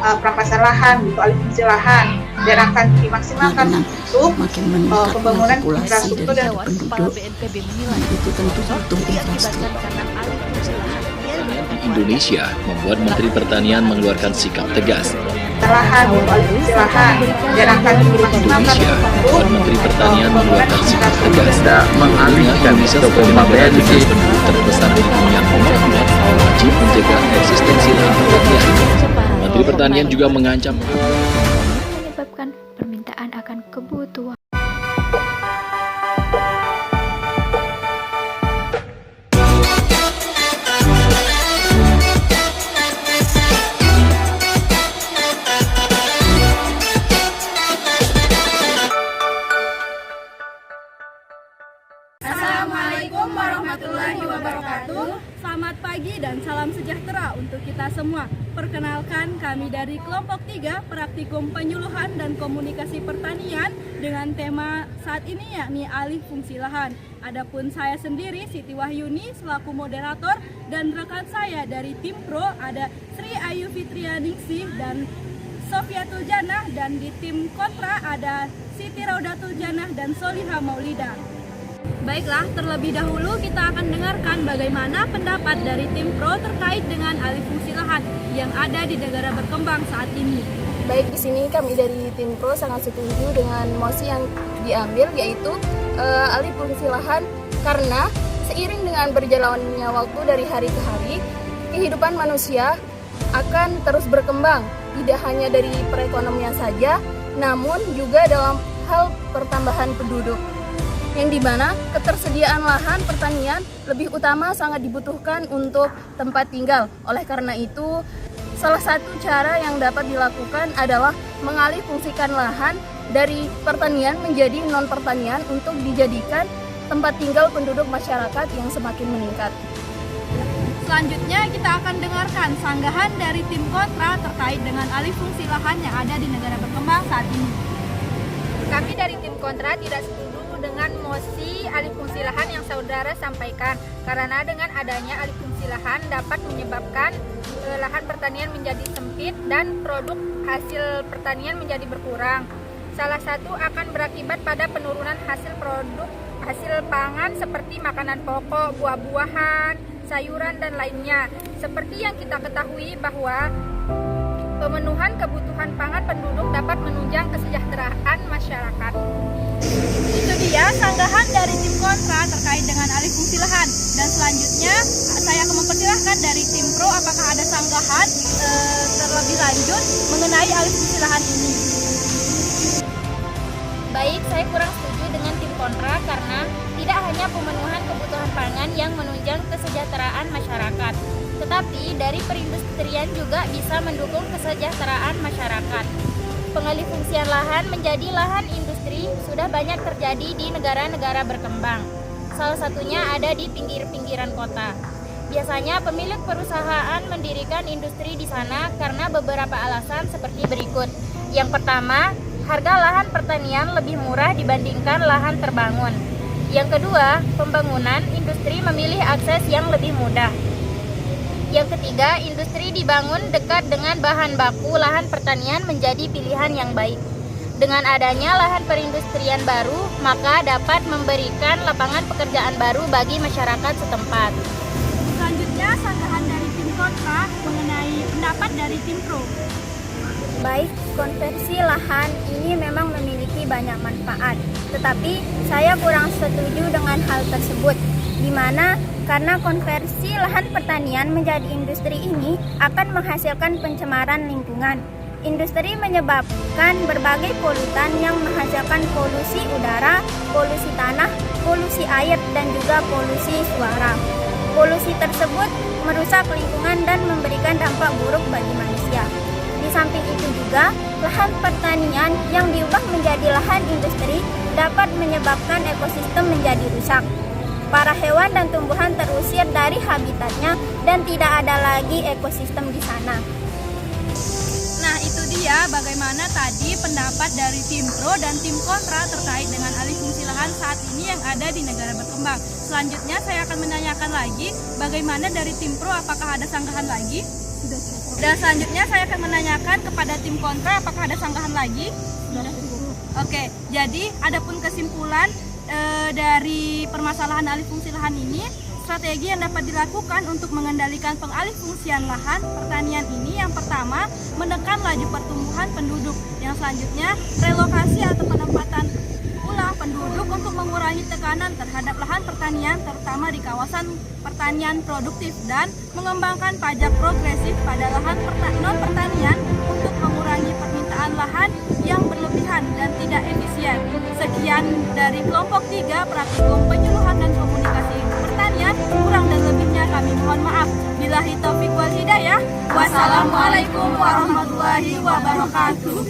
perampasan lahan, gitu, alih fungsi lahan, dan akan dimaksimalkan untuk pembangunan infrastruktur dan Kepala BNPB menilai itu tentu butuh diakibatkan karena alih fungsi lahan. Di Indonesia membuat Menteri Pertanian mengeluarkan sikap tegas. lahan, gitu, alih fungsi lahan, dan akan dimaksimalkan Indonesia membuat Menteri Pertanian mengeluarkan sikap tegas. mengalihkan Indonesia toko sebagai negara PBNJ dengan penduduk terbesar di dunia komitmen wajib menjaga eksistensi lahan pertanian. Menteri Pertanian juga mengancam menyebabkan permintaan akan kebutuhan. Assalamualaikum warahmatullahi wabarakatuh. Selamat pagi dan salam sejahtera untuk kita semua. Perkenalkan, kami dari kelompok 3 Praktikum Penyuluhan dan Komunikasi Pertanian dengan tema saat ini yakni alih fungsi lahan. Adapun saya sendiri Siti Wahyuni selaku moderator dan rekan saya dari tim Pro ada Sri Ayu Fitrianingsih dan Sofiatul Janah, dan di tim kontra ada Siti Raudatul Janah dan Soliha Maulida. Baiklah, terlebih dahulu kita akan dengarkan bagaimana pendapat dari tim Pro terkait dengan alih fungsi lahan yang ada di negara berkembang saat ini. Baik, di sini kami dari tim Pro sangat setuju dengan mosi yang diambil, yaitu alih fungsi lahan, karena seiring dengan berjalannya waktu dari hari ke hari, kehidupan manusia akan terus berkembang, tidak hanya dari perekonomian saja, namun juga dalam hal pertambahan penduduk, yang dimana ketersediaan lahan pertanian lebih utama sangat dibutuhkan untuk tempat tinggal. Oleh karena itu, salah satu cara yang dapat dilakukan adalah mengalih fungsikan lahan dari pertanian menjadi non-pertanian untuk dijadikan tempat tinggal penduduk masyarakat yang semakin meningkat. Selanjutnya kita akan dengarkan sanggahan dari tim kontra terkait dengan alih fungsi lahan yang ada di negara berkembang saat ini. Kami dari tim kontra tidak setuju dengan mosi alih fungsi lahan yang saudara sampaikan, karena dengan adanya alih fungsi lahan dapat menyebabkan lahan pertanian menjadi sempit dan produk hasil pertanian menjadi berkurang. Salah satu akan berakibat pada penurunan hasil pangan seperti makanan pokok, buah-buahan, sayuran dan lainnya. Seperti yang kita ketahui bahwa pemenuhan kebutuhan pangan penduduk dapat menunjang kesejahteraan masyarakat. Itu dia sanggahan dari tim kontra terkait dengan alih fungsi lahan. Dan selanjutnya saya akan mempersilahkan dari tim pro apakah ada sanggahan terlebih lanjut mengenai alih fungsi lahan ini. Baik, saya kurang setuju dengan tim kontra karena tidak hanya pemenuhan kebutuhan pangan yang menunjang kesejahteraan masyarakat, tetapi dari perindustrian juga bisa mendukung kesejahteraan masyarakat. Pengalihfungsian lahan menjadi lahan industri sudah banyak terjadi di negara-negara berkembang. Salah satunya ada di pinggir-pinggiran kota. Biasanya pemilik perusahaan mendirikan industri di sana karena beberapa alasan seperti berikut. Yang pertama, harga lahan pertanian lebih murah dibandingkan lahan terbangun. Yang kedua, pembangunan industri memilih akses yang lebih mudah. Yang ketiga, industri dibangun dekat dengan bahan baku lahan pertanian menjadi pilihan yang baik. Dengan adanya lahan perindustrian baru, maka dapat memberikan lapangan pekerjaan baru bagi masyarakat setempat. Selanjutnya, sanggahan dari tim kontra mengenai pendapat dari tim pro. Baik, konversi lahan ini memang memiliki banyak manfaat, tetapi saya kurang setuju dengan hal tersebut, di mana karena konversi lahan pertanian menjadi industri ini akan menghasilkan pencemaran lingkungan. Industri menyebabkan berbagai polutan yang menghasilkan polusi udara, polusi tanah, polusi air, dan juga polusi suara. Polusi tersebut merusak lingkungan dan memberikan dampak buruk bagi manusia. Di samping itu juga, lahan pertanian yang diubah menjadi lahan industri dapat menyebabkan ekosistem menjadi rusak. Para hewan dan tumbuhan terusir dari habitatnya dan tidak ada lagi ekosistem di sana. Nah, itu dia bagaimana tadi pendapat dari tim pro dan tim kontra terkait dengan alih fungsi lahan saat ini yang ada di negara berkembang. Selanjutnya saya akan menanyakan lagi bagaimana dari tim pro, apakah ada sanggahan lagi? Dan selanjutnya saya akan menanyakan kepada tim kontra apakah ada sanggahan lagi. Oke, jadi adapun kesimpulan dari permasalahan alih fungsi lahan ini, strategi yang dapat dilakukan untuk mengendalikan pengalih fungsian lahan pertanian ini, yang pertama, menekan laju pertumbuhan penduduk. Yang selanjutnya, relokasi atau penempatan ulang penduduk untuk mengurangi tekanan terhadap lahan pertanian, terutama di kawasan pertanian produktif, dan mengembangkan pajak progresif pada lahan non-pertanian untuk mengurangi permintaan lahan yang berlebihan dan tidak efisien. Sekian dari kelompok 3 praktikum penyuluhan dan komunikasi pertanian. Kurang dan lebihnya kami mohon maaf. Billahi taufik wal hidayah. Wassalamualaikum warahmatullahi wabarakatuh.